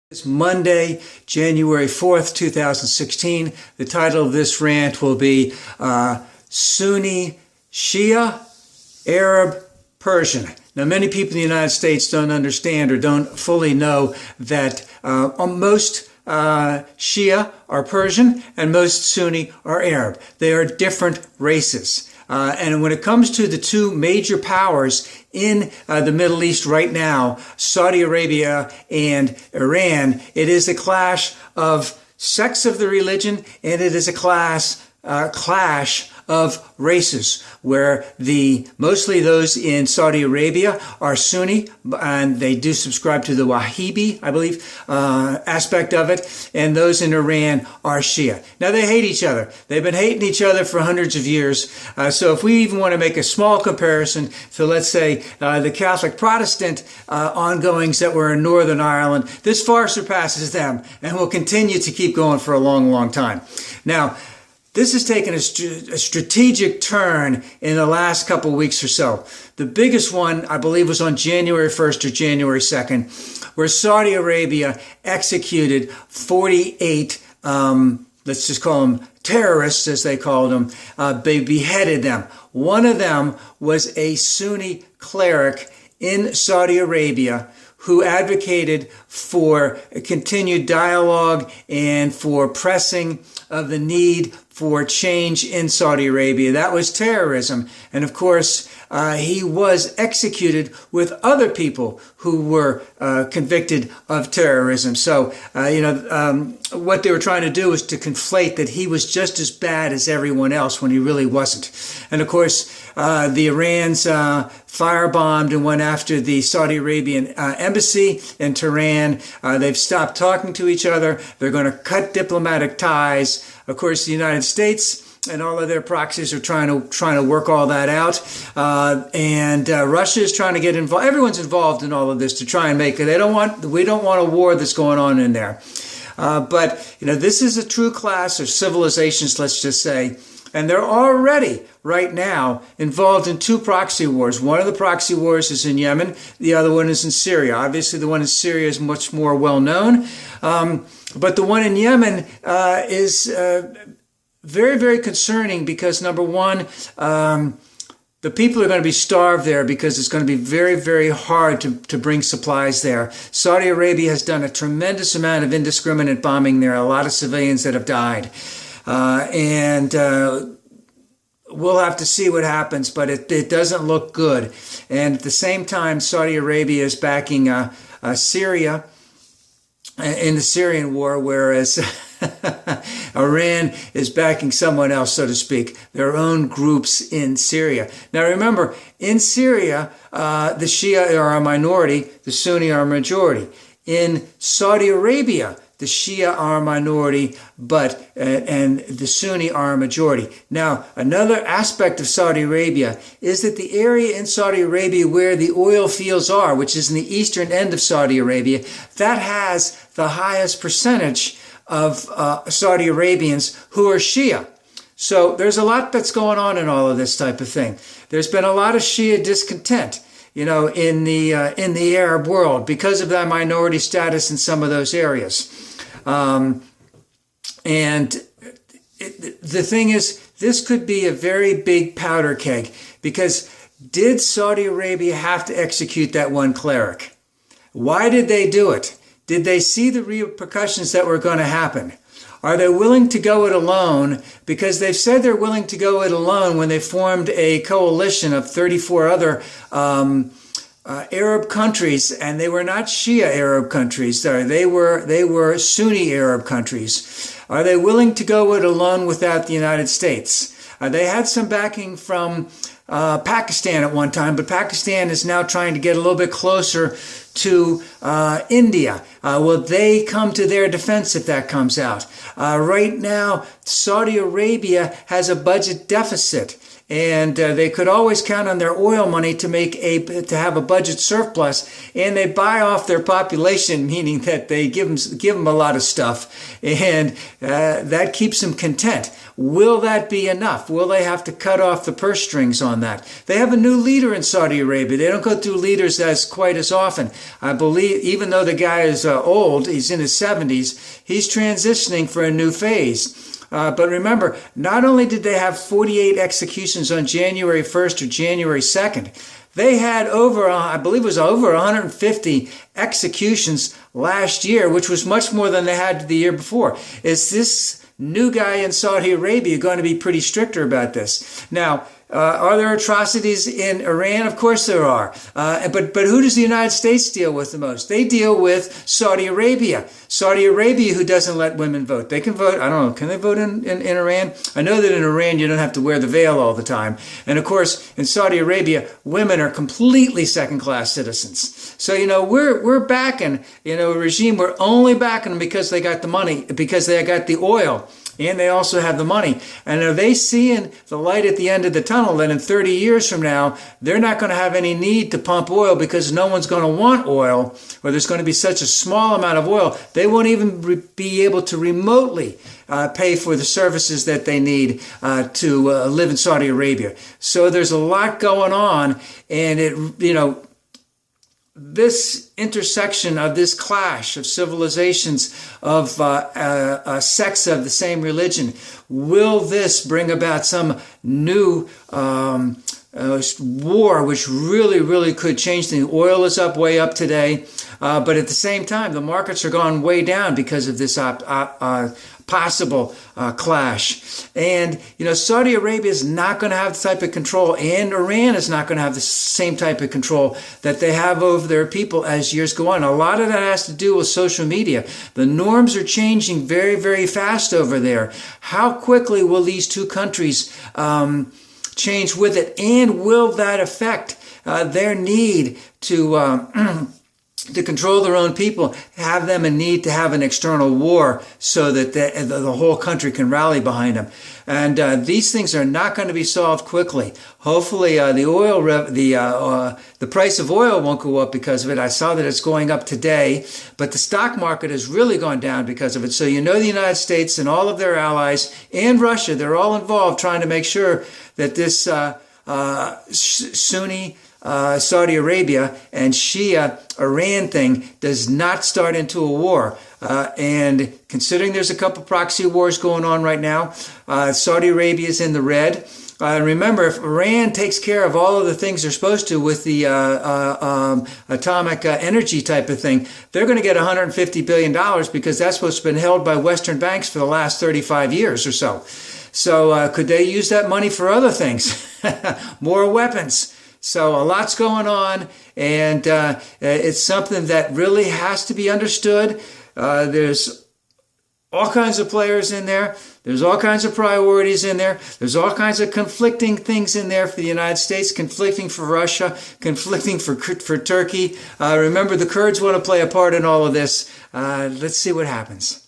It's Monday, January 4th, 2016. The title of this rant will be Sunni Shia, Arab, Persian. Now, many people in the United States don't understand or don't fully know that most Shia are Persian and most Sunni are Arab. They are different races. And when it comes to the two major powers in the Middle East right now, Saudi Arabia and Iran, it is a clash of sects of the religion, and it is a clash of races, where mostly those in Saudi Arabia are Sunni, and they do subscribe to the Wahhabi, I believe, aspect of it, and those in Iran are Shia. Now, they hate each other. They've been hating each other for hundreds of years. So if we even want to make a small comparison to, let's say, the Catholic Protestant ongoings that were in Northern Ireland, this far surpasses them and will continue to keep going for a long, long time. Now, this has taken a strategic turn in the last couple of weeks or so. The biggest one, I believe, was on January 1st or January 2nd, where Saudi Arabia executed 48, let's just call them terrorists, as they called them. They beheaded them. One of them was a Sunni cleric in Saudi Arabia who advocated for continued dialogue and for pressing of the need for change in Saudi Arabia. That was terrorism. And of course, he was executed with other people who were convicted of terrorism. So, what they were trying to do was to conflate that he was just as bad as everyone else when he really wasn't. And of course, the Iranians firebombed and went after the Saudi Arabian embassy in Tehran. They've stopped talking to each other. They're going to cut diplomatic ties. Of course, the United States and all of their proxies are trying to work all that out, and Russia is trying to get involved. Everyone's involved in all of this to try and make it. We don't want a war that's going on in there. But this is a true clash of civilizations, let's just say, and they're already right now involved in two proxy wars. One of the proxy wars is in Yemen. The other one is in Syria. Obviously, the one in Syria is much more well known. But the one in Yemen is very, very concerning because, number one, the people are going to be starved there because it's going to be very, very hard to bring supplies there. Saudi Arabia has done a tremendous amount of indiscriminate bombing there, a lot of civilians that have died. And we'll have to see what happens, but it doesn't look good. And at the same time, Saudi Arabia is backing Syria in the Syrian war, whereas Iran is backing someone else, so to speak, their own groups in Syria. Now remember, in Syria, the Shia are a minority, the Sunni are a majority. In Saudi Arabia, the Shia are a minority, and the Sunni are a majority. Now, another aspect of Saudi Arabia is that the area in Saudi Arabia where the oil fields are, which is in the eastern end of Saudi Arabia, that has the highest percentage of Saudi Arabians who are Shia. So there's a lot that's going on in all of this type of thing. There's been a lot of Shia discontent, in the Arab world because of that minority status in some of those areas. And the thing is, this could be a very big powder keg, because did Saudi Arabia have to execute that one cleric? Why did they do it? Did they see the repercussions that were going to happen? Are they willing to go it alone? Because they've said they're willing to go it alone when they formed a coalition of 34 other Arab countries, and they were not Shia Arab countries. They were Sunni Arab countries. Are they willing to go it alone without the United States? They had some backing from Pakistan at one time, but Pakistan is now trying to get a little bit closer to India. Will they come to their defense if that comes out? Right now, Saudi Arabia has a budget deficit, and they could always count on their oil money to have a budget surplus, and they buy off their population, meaning that they give them a lot of stuff, and that keeps them content. Will that be enough? Will they have to cut off the purse strings on that? They have a new leader in Saudi Arabia. They don't go through leaders quite as often. I believe, even though the guy is old, he's in his 70s, he's transitioning for a new phase. But remember, not only did they have 48 executions on January 1st or January 2nd, they had I believe it was over 150 executions last year, which was much more than they had the year before. Is this new guy in Saudi Arabia going to be pretty stricter about this? Now, are there atrocities in Iran? Of course there are. But who does the United States deal with the most? They deal with Saudi Arabia. Saudi Arabia, who doesn't let women vote. They can vote. I don't know. Can they vote in Iran? I know that in Iran you don't have to wear the veil all the time. And of course, in Saudi Arabia, women are completely second-class citizens. So, we're backing, a regime. We're only backing them because they got the money, because they got the oil. And they also have the money. And are they seeing the light at the end of the tunnel that in 30 years from now, they're not going to have any need to pump oil because no one's going to want oil, or there's going to be such a small amount of oil, they won't even be able to remotely pay for the services that they need to live in Saudi Arabia. So there's a lot going on, and this intersection of this clash of civilizations, of sects of the same religion, will this bring about some new war which really could change things? Oil is way up today, but at the same time, the markets are gone way down because of this possible clash. And, Saudi Arabia is not going to have the type of control, and Iran is not going to have the same type of control that they have over their people as years go on. A lot of that has to do with social media. The norms are changing very, very fast over there. How quickly will these two countries change with it, and will that affect their need to control their own people, have them in need to have an external war so that the whole country can rally behind them? And these things are not going to be solved quickly. Hopefully, the price of oil won't go up because of it. I saw that it's going up today, but the stock market has really gone down because of it. So the United States and all of their allies and Russia, they're all involved trying to make sure that this Sunni Saudi Arabia and Shia Iran thing does not start into a war. And considering there's a couple proxy wars going on right now, Saudi Arabia is in the red. Remember, if Iran takes care of all of the things they're supposed to with the atomic energy type of thing, they're going to get $150 billion because that's what's been held by Western banks for the last 35 years or so. So could they use that money for other things? More weapons. So a lot's going on, and it's something that really has to be understood. There's all kinds of players in there. There's all kinds of priorities in there. There's all kinds of conflicting things in there for the United States, conflicting for Russia, conflicting for Turkey. Remember, the Kurds want to play a part in all of this. Let's see what happens.